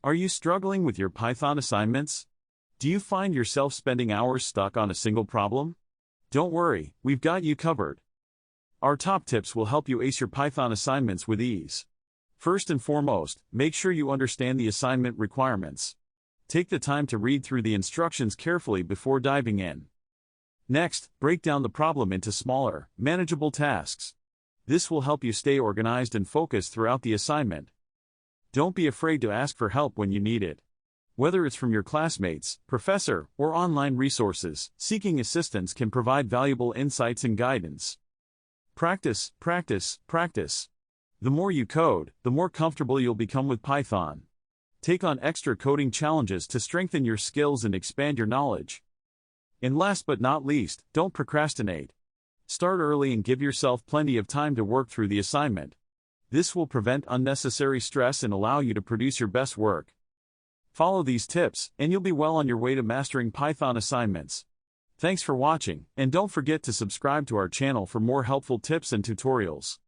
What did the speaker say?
Are you struggling with your Python assignments? Do you find yourself spending hours stuck on a single problem? Don't worry, we've got you covered. Our top tips will help you ace your Python assignments with ease. First and foremost, make sure you understand the assignment requirements. Take the time to read through the instructions carefully before diving in. Next, break down the problem into smaller, manageable tasks. This will help you stay organized and focused throughout the assignment. Don't be afraid to ask for help when you need it. Whether it's from your classmates, professor, or online resources, seeking assistance can provide valuable insights and guidance. Practice, practice, practice. The more you code, the more comfortable you'll become with Python. Take on extra coding challenges to strengthen your skills and expand your knowledge. And last but not least, don't procrastinate. Start early and give yourself plenty of time to work through the assignment. This will prevent unnecessary stress and allow you to produce your best work. Follow these tips, and you'll be well on your way to mastering Python assignments. Thanks for watching, and don't forget to subscribe to our channel for more helpful tips and tutorials.